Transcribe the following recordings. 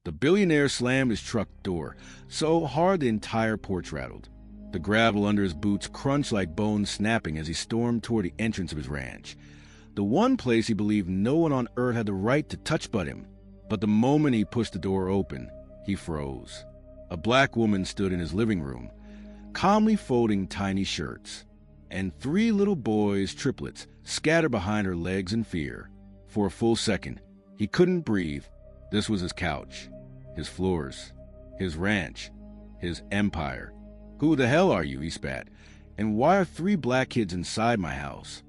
The billionaire slammed his truck door so hard the entire porch rattled. The gravel under his boots crunched like bones snapping as he stormed toward the entrance of his ranch, the one place he believed no one on earth had the right to touch but him. But the moment he pushed the door open, he froze. A black woman stood in his living room, calmly folding tiny shirts, and 3 little boys, triplets, scattered behind her legs in fear. For a full second, he couldn't breathe. This was his couch, his floors, his ranch, his empire. "Who the hell are you?" he spat. "And why are 3 black kids inside my house?"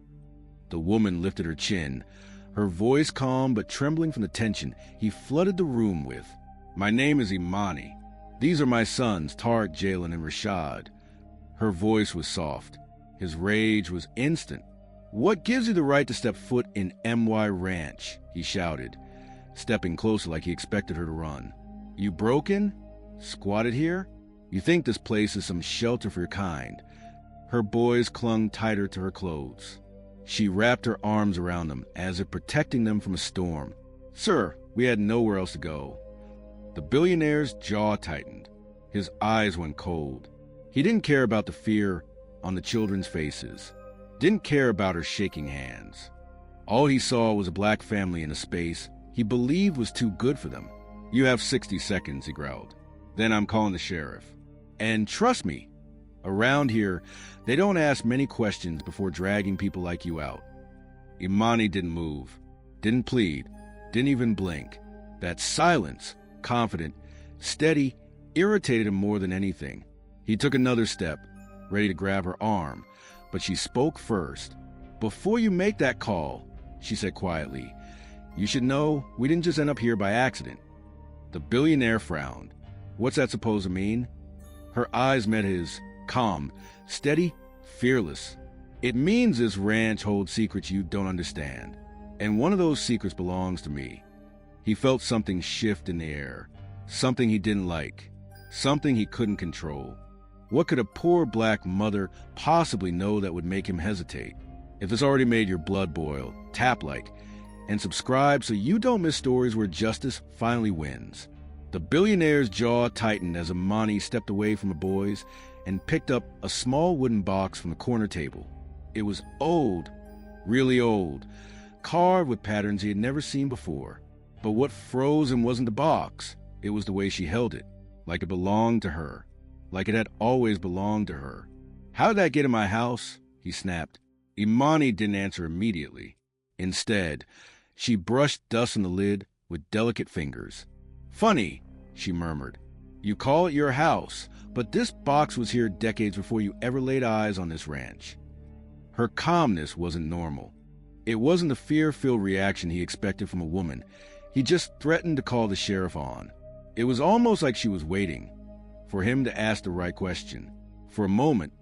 The woman lifted her chin, her voice calm but trembling from the tension he flooded the room with. "My name is Imani. These are my sons, Tariq, Jalen, and Rashad." Her voice was soft. His rage was instant. "What gives you the right to step foot in MY Ranch?" he shouted, stepping closer like he expected her to run. "You broken? Squatted here? You think this place is some shelter for your kind?" Her boys clung tighter to her clothes. She wrapped her arms around them as if protecting them from a storm. "Sir, we had nowhere else to go." The billionaire's jaw tightened. His eyes went cold. He didn't care about the fear on the children's faces. Didn't care about her shaking hands. All he saw was a black family in a space he believed was too good for them. "You have 60 seconds, he growled. "Then I'm calling the sheriff. And trust me, around here, they don't ask many questions before dragging people like you out." Imani didn't move, didn't plead, didn't even blink. That silence, confident, steady, irritated him more than anything. He took another step, ready to grab her arm, but she spoke first. "Before you make that call," she said quietly, "you should know we didn't just end up here by accident." The billionaire frowned. "What's that supposed to mean?" Her eyes met his, calm, steady, fearless. "It means this ranch holds secrets you don't understand, and one of those secrets belongs to me." He felt something shift in the air, something he didn't like, something he couldn't control. What could a poor black mother possibly know that would make him hesitate? If it's already made your blood boil, tap like, and subscribe so you don't miss stories where justice finally wins. The billionaire's jaw tightened as Imani stepped away from the boys and picked up a small wooden box from the corner table. It was old, really old, carved with patterns he had never seen before. But what froze him wasn't the box. It was the way she held it, like it belonged to her, like it had always belonged to her. "How did that get in my house?" he snapped. Imani didn't answer immediately. Instead, she brushed dust on the lid with delicate fingers. "Funny," she murmured. "You call it your house, but this box was here decades before you ever laid eyes on this ranch." Her calmness wasn't normal. It wasn't the fear-filled reaction he expected from a woman. He just threatened to call the sheriff on. It was almost like she was waiting for him to ask the right question. For a moment,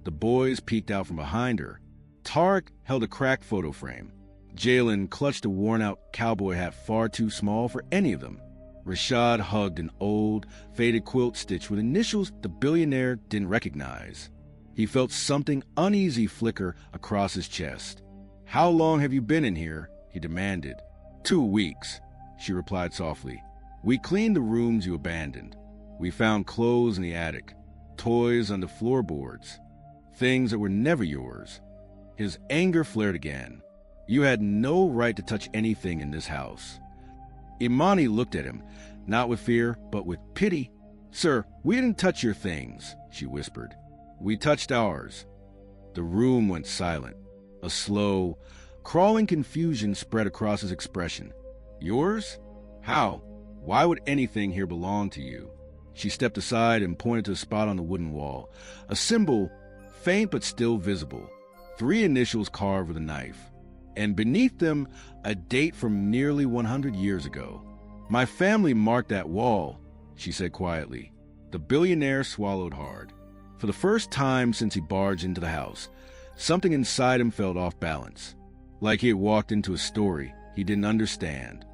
the boys peeked out from behind her. Tariq held a cracked photo frame. Jalen clutched a worn-out cowboy hat far too small for any of them. Rashad hugged an old, faded quilt stitch with initials the billionaire didn't recognize. He felt something uneasy flicker across his chest. "How long have you been in here?" he demanded. 2 weeks, she replied softly. "We cleaned the rooms you abandoned. We found clothes in the attic, toys on the floorboards, things that were never yours." His anger flared again. "You had no right to touch anything in this house." Imani looked at him, not with fear, but with pity. "Sir, we didn't touch your things," she whispered. "We touched ours." The room went silent. A slow, crawling confusion spread across his expression. "Yours? How? Why would anything here belong to you?" She stepped aside and pointed to a spot on the wooden wall, a symbol, faint but still visible, 3 initials carved with a knife, and beneath them a date from nearly 100 years ago. "My family marked that wall," she said quietly. The billionaire swallowed hard. For the first time since he barged into the house, something inside him felt off balance, like he had walked into a story he didn't understand,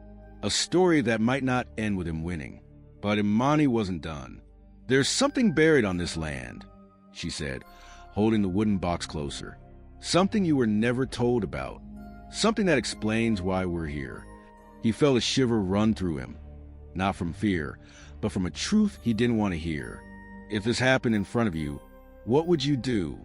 a story that might not end with him winning. But Imani wasn't done. "There's something buried on this land," she said, holding the wooden box closer. "Something you were never told about. Something that explains why we're here." He felt a shiver run through him. not from fear, but from a truth he didn't want to hear. If this happened in front of you, what would you do?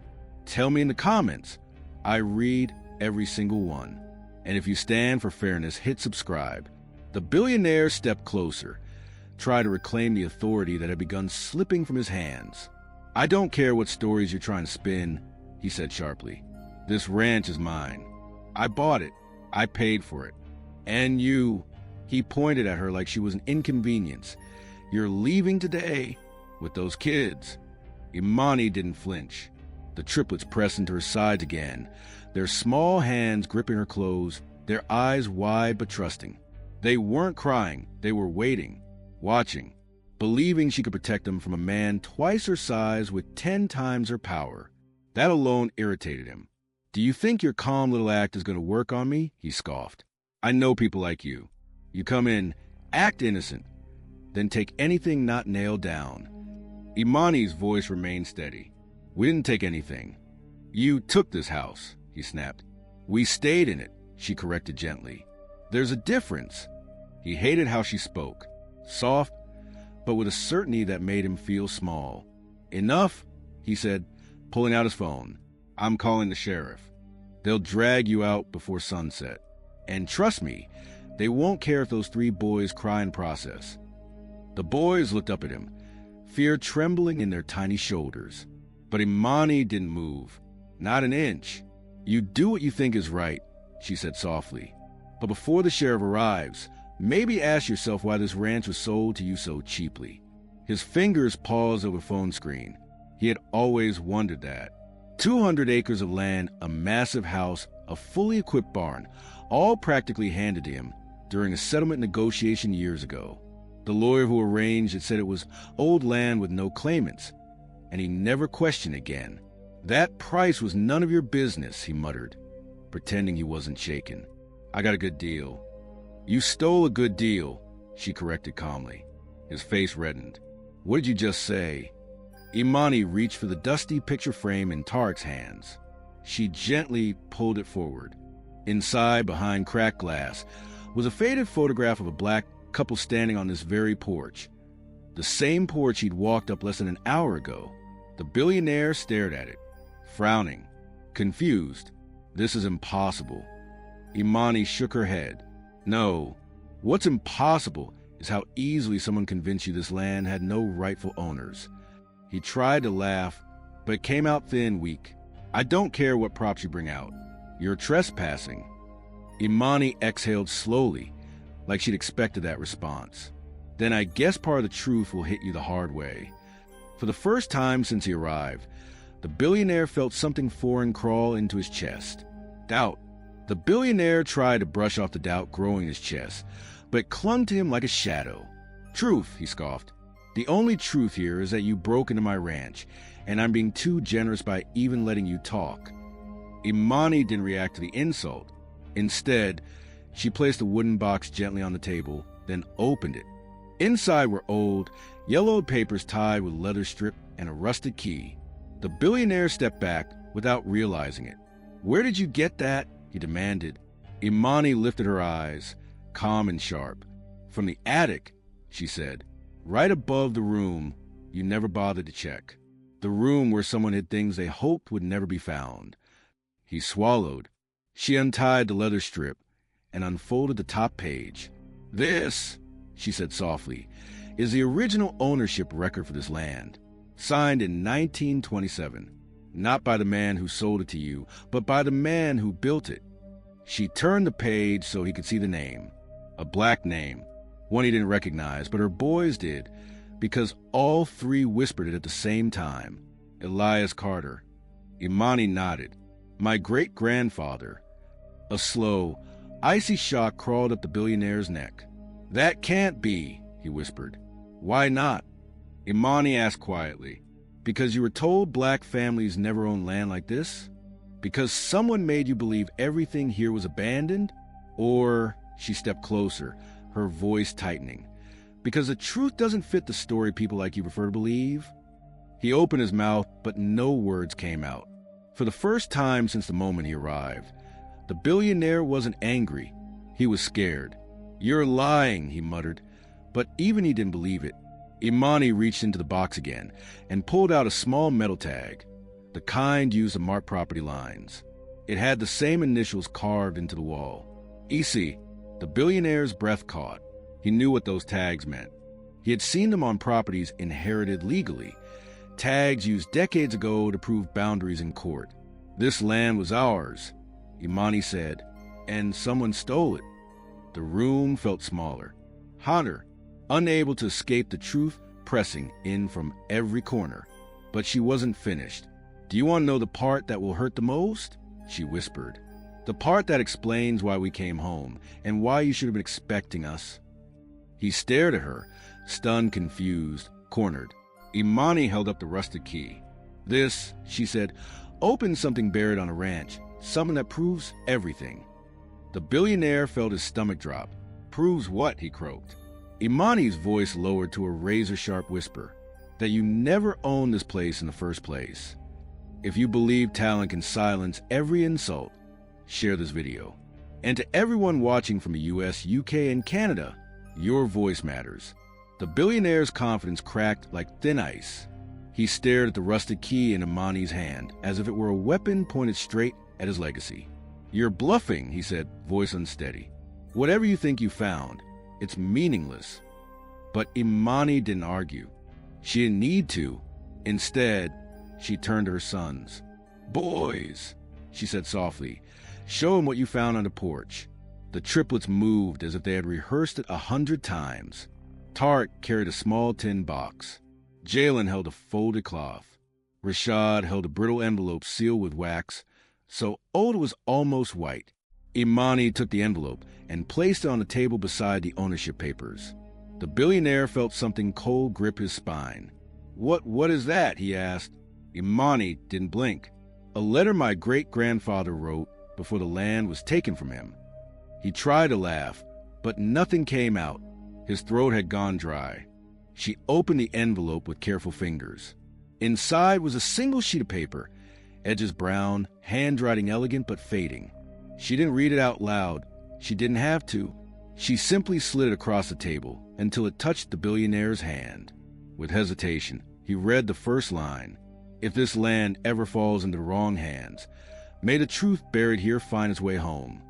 Tell me in the comments. I read every single one. And if you stand for fairness, hit subscribe. The billionaire stepped closer, tried to reclaim the authority that had begun slipping from his hands. I don't care what stories you're trying to spin, he said sharply. This ranch is mine. I bought it. I paid for it. And you, he pointed at her like she was an inconvenience. You're leaving today with those kids. Imani didn't flinch. The triplets pressed into her sides again, their small hands gripping her clothes, their eyes wide but trusting. They weren't crying. They were waiting, watching, believing she could protect them from a man twice her size with 10 times her power. That alone irritated him. Do you think your calm little act is going to work on me? He scoffed. I know people like you. You come in, act innocent, then take anything not nailed down. Imani's voice remained steady. We didn't take anything. You took this house, he snapped. We stayed in it, she corrected gently. There's a difference. He hated how she spoke, soft, but with a certainty that made him feel small. Enough, he said, pulling out his phone. I'm calling the sheriff. They'll drag you out before sunset. And trust me, they won't care if those 3 boys cry in process. The boys looked up at him, fear trembling in their tiny shoulders. But Imani didn't move, not an inch. You do what you think is right, she said softly. But before the sheriff arrives, maybe ask yourself why this ranch was sold to you so cheaply. His fingers paused over the phone screen. He had always wondered that. 200 acres of land, a massive house, a fully equipped barn, all practically handed to him during a settlement negotiation years ago. The lawyer who arranged it said it was old land with no claimants, and he never questioned again. That price was none of your business, he muttered, pretending he wasn't shaken. I got a good deal. You stole a good deal, she corrected calmly. His face reddened. What did you just say? Imani reached for the dusty picture frame in Tarek's hands. She gently pulled it forward. Inside, behind cracked glass, was a faded photograph of a black couple standing on this very porch. The same porch he'd walked up less than an hour ago. The billionaire stared at it, frowning, confused. This is impossible. Imani shook her head. No, what's impossible is how easily someone convinced you this land had no rightful owners. He tried to laugh, but it came out thin, weak. I don't care what props you bring out. You're trespassing. Imani exhaled slowly, like she'd expected that response. Then I guess part of the truth will hit you the hard way. For the first time since he arrived, the billionaire felt something foreign crawl into his chest. Doubt. The billionaire tried to brush off the doubt growing in his chest, but it clung to him like a shadow. Truth, he scoffed. The only truth here is that you broke into my ranch, and I'm being too generous by even letting you talk. Imani didn't react to the insult. Instead, she placed the wooden box gently on the table, then opened it. Inside were old, yellowed papers tied with leather strip and a rusted key. The billionaire stepped back without realizing it. Where did you get that? He demanded. Imani lifted her eyes, calm and sharp. From the attic, she said. Right above the room you never bothered to check. The room where someone hid things they hoped would never be found. He swallowed. She untied the leather strip and unfolded the top page. This, she said softly, is the original ownership record for this land, signed in 1927, not by the man who sold it to you, but by the man who built it. She turned the page so he could see the name, a black name, one he didn't recognize, but her boys did, because all 3 whispered it at the same time. Elias Carter. Imani nodded. My great-grandfather. A slow, icy shock crawled up the billionaire's neck. That can't be, he whispered. Why not? Imani asked quietly. Because you were told black families never own land like this? Because someone made you believe everything here was abandoned? Or, she stepped closer, her voice tightening, because the truth doesn't fit the story people like you prefer to believe? He opened his mouth, but no words came out. For the first time since the moment he arrived, the billionaire wasn't angry. He was scared. You're lying, he muttered, But even he didn't believe it. Imani reached into the box again and pulled out a small metal tag, the kind used to mark property lines. It had the same initials carved into the wall. EC. The billionaire's breath caught. He knew what those tags meant. He had seen them on properties inherited legally, tags used decades ago to prove boundaries in court. This land was ours, Imani said, and someone stole it. The room felt smaller. Hunter, unable to escape the truth, pressing in from every corner. But she wasn't finished. Do you want to know the part that will hurt the most? She whispered. The part that explains why we came home and why you should have been expecting us. He stared at her, stunned, confused, cornered. Imani held up the rusted key. This, she said, opens something buried on a ranch, something that proves everything. The billionaire felt his stomach drop. Proves what? He croaked. Imani's voice lowered to a razor-sharp whisper. That you never owned this place in the first place. If you believe talent can silence every insult, share this video. And to everyone watching from the US, UK, and Canada, your voice matters. The billionaire's confidence cracked like thin ice. He stared at the rusted key in Imani's hand, as if it were a weapon pointed straight at his legacy. You're bluffing, he said, voice unsteady. Whatever you think you found, it's meaningless. But Imani didn't argue. She didn't need to. Instead, she turned to her sons. Boys, she said softly, show him what you found on the porch. The triplets moved as if they had rehearsed it 100 times. Tarek carried a small tin box. Jalen held a folded cloth. Rashad held a brittle envelope sealed with wax, so old it was almost white. Imani took the envelope and placed it on the table beside the ownership papers. The billionaire felt something cold grip his spine. What is that? He asked. Imani didn't blink. A letter my great-grandfather wrote before the land was taken from him. He tried to laugh, but nothing came out. His throat had gone dry. She opened the envelope with careful fingers. Inside was a single sheet of paper, edges brown, handwriting elegant but fading. She didn't read it out loud. She didn't have to. She simply slid it across the table until it touched the billionaire's hand. With hesitation, he read the first line. If this land ever falls into the wrong hands, may the truth buried here find its way home.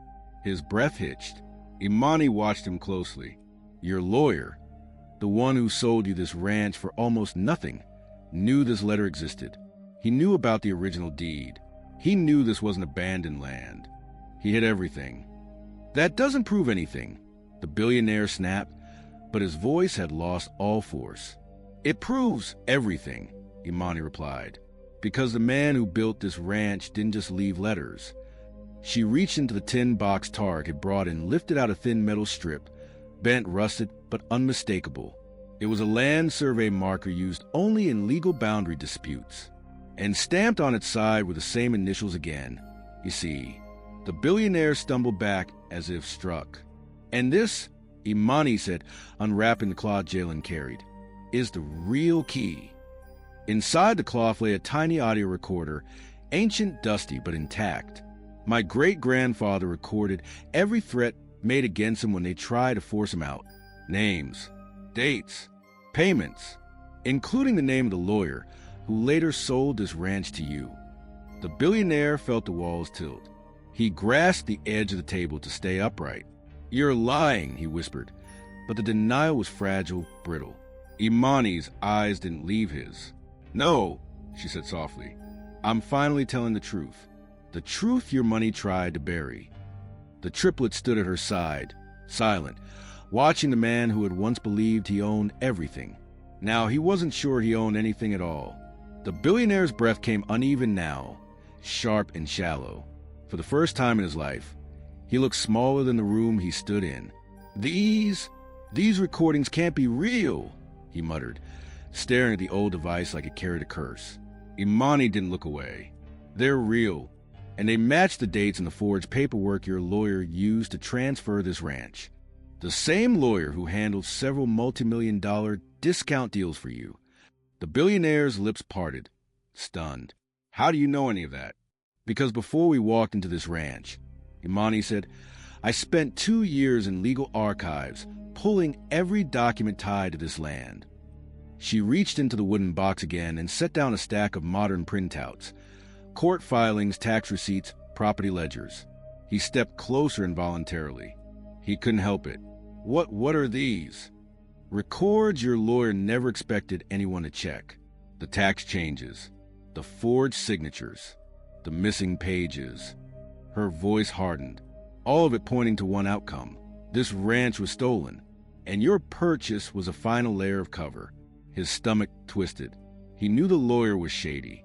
His breath hitched. Imani watched him closely. Your lawyer, the one who sold you this ranch for almost nothing, knew this letter existed. He knew about the original deed. He knew this wasn't abandoned land. He had everything. That doesn't prove anything, the billionaire snapped, but his voice had lost all force. It proves everything, Imani replied, because the man who built this ranch didn't just leave letters. She reached into the tin box Tarek had brought and lifted out a thin metal strip, bent, rusted, but unmistakable. It was a land survey marker used only in legal boundary disputes. And stamped on its side were the same initials again. You see, the billionaire stumbled back as if struck. And this, Imani said, unwrapping the cloth Jalen carried, is the real key. Inside the cloth lay a tiny audio recorder, ancient, dusty, but intact. My great-grandfather recorded every threat made against him when they tried to force him out. Names, dates, payments, including the name of the lawyer who later sold this ranch to you. The billionaire felt the walls tilt. He grasped the edge of the table to stay upright. You're lying, he whispered, but the denial was fragile, brittle. Imani's eyes didn't leave his. No, she said softly. I'm finally telling the truth. The truth your money tried to bury. The triplet stood at her side, silent, watching the man who had once believed he owned everything. Now he wasn't sure he owned anything at all. The billionaire's breath came uneven now, sharp and shallow. For the first time in his life, he looked smaller than the room he stood in. These recordings can't be real, he muttered, staring at the old device like it carried a curse. Imani didn't look away. They're real, and they match the dates in the forged paperwork your lawyer used to transfer this ranch. The same lawyer who handled several multi-million-dollar discount deals for you. The billionaire's lips parted, stunned. How do you know any of that? Because before we walked into this ranch, Imani said, I spent 2 years in legal archives, pulling every document tied to this land. She reached into the wooden box again and set down a stack of modern printouts, court filings, tax receipts, property ledgers. He stepped closer involuntarily. He couldn't help it. What are these? Records your lawyer never expected anyone to check. The tax changes, the forged signatures, the missing pages. Her voice hardened, all of it pointing to one outcome. This ranch was stolen, and your purchase was a final layer of cover. His stomach twisted. He knew the lawyer was shady.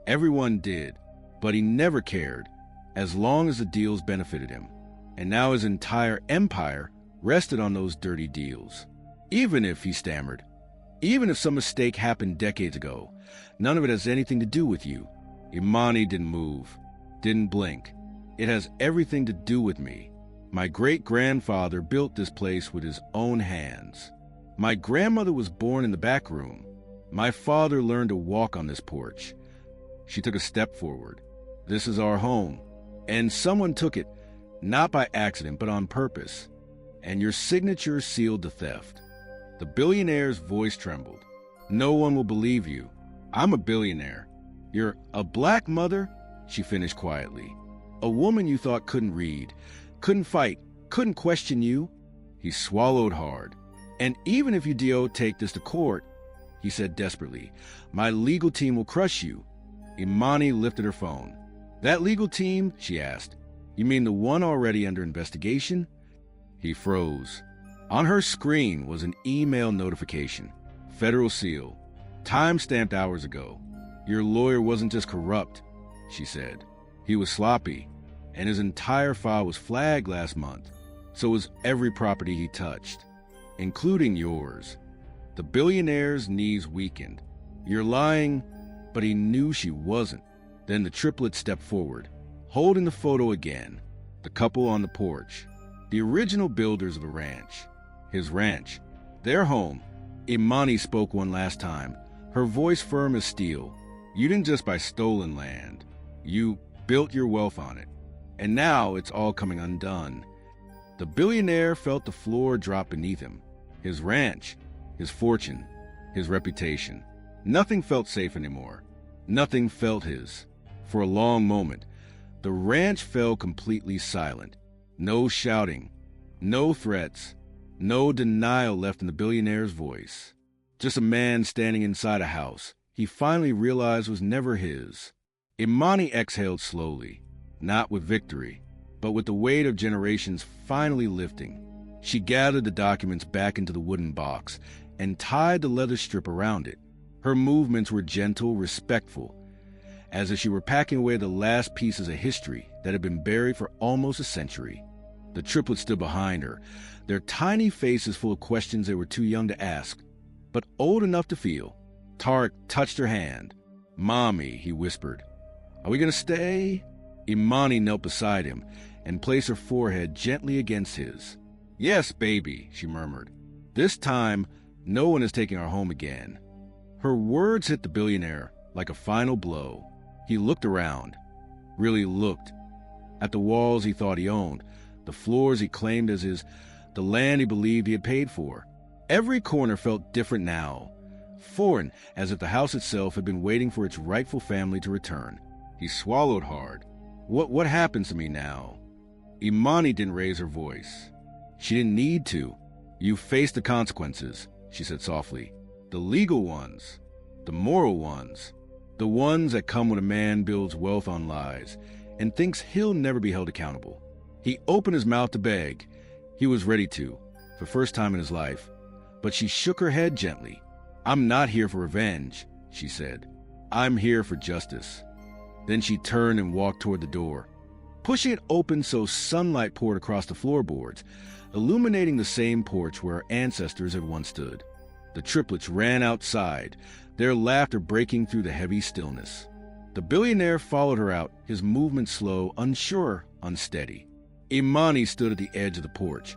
Everyone did, but he never cared, as long as the deals benefited him. And now his entire empire rested on those dirty deals. Even if, he stammered, even if some mistake happened decades ago, none of it has anything to do with you. Imani didn't move, didn't blink. It has everything to do with me. My great-grandfather built this place with his own hands. My grandmother was born in the back room. My father learned to walk on this porch. She took a step forward. This is our home. And someone took it, not by accident, but on purpose. And your signature sealed the theft. The billionaire's voice trembled. No one will believe you. I'm a billionaire. You're a black mother, she finished quietly. A woman you thought couldn't read, couldn't fight, couldn't question you. He swallowed hard. And even if you take this to court, he said desperately, my legal team will crush you. Imani lifted her phone. That legal team, she asked. You mean the one already under investigation? He froze. On her screen was an email notification. Federal seal. Time-stamped hours ago. Your lawyer wasn't just corrupt, she said. He was sloppy, and his entire file was flagged last month. So was every property he touched, including yours. The billionaire's knees weakened. You're lying, but he knew she wasn't. Then the triplets stepped forward, holding the photo again, the couple on the porch, the original builders of the ranch. His ranch, their home. Imani spoke one last time, her voice firm as steel. You didn't just buy stolen land. You built your wealth on it. And now it's all coming undone. The billionaire felt the floor drop beneath him. His ranch, his fortune, his reputation. Nothing felt safe anymore. Nothing felt his. For a long moment, the ranch fell completely silent. No shouting, no threats, no denial left in the billionaire's voice. Just a man standing inside a house he finally realized was never his. Imani exhaled slowly, not with victory, but with the weight of generations finally lifting. She gathered the documents back into the wooden box and tied the leather strip around it. Her movements were gentle, respectful, as if she were packing away the last pieces of history that had been buried for almost a century. The triplets stood behind her, their tiny faces full of questions they were too young to ask, but old enough to feel. Tarek touched her hand. "Mommy," he whispered. "Are we going to stay?" Imani knelt beside him and placed her forehead gently against his. "Yes, baby," she murmured. "This time, no one is taking our home again." Her words hit the billionaire like a final blow. He looked around, really looked, at the walls he thought he owned, the floors he claimed as his, the land he believed he had paid for. Every corner felt different now, foreign, as if the house itself had been waiting for its rightful family to return. He swallowed hard. What happens to me now?" Imani didn't raise her voice. She didn't need to. "You face the consequences," she said softly. "The legal ones, the moral ones, the ones that come when a man builds wealth on lies and thinks he'll never be held accountable." He opened his mouth to beg. He was ready to, for the first time in his life. But she shook her head gently. "I'm not here for revenge," she said. "I'm here for justice." Then she turned and walked toward the door, pushing it open so sunlight poured across the floorboards, illuminating the same porch where her ancestors had once stood. The triplets ran outside, their laughter breaking through the heavy stillness. The billionaire followed her out, his movement slow, unsure, unsteady. Imani stood at the edge of the porch,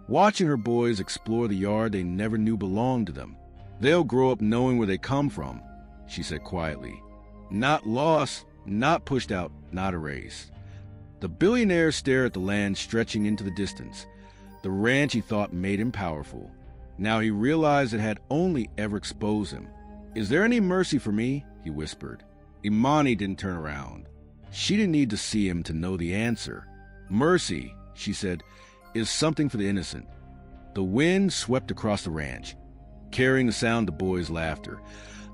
watching her boys explore the yard they never knew belonged to them. "They'll grow up knowing where they come from," she said quietly. "Not lost, not pushed out, not erased." The billionaire stared at the land stretching into the distance, The ranch he thought made him powerful. Now he realized it had only ever exposed him. "Is there any mercy for me?" he whispered. Imani didn't turn around. She didn't need to see him to know the answer. "Mercy," she said, "is something for the innocent." The wind swept across the ranch, carrying the sound of boys' laughter,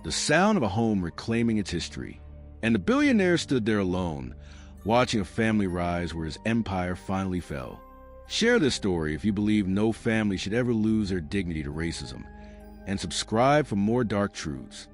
the sound of a home reclaiming its history. And the billionaire stood there alone, watching a family rise where his empire finally fell. Share this story if you believe no family should ever lose their dignity to racism, and subscribe for more dark truths.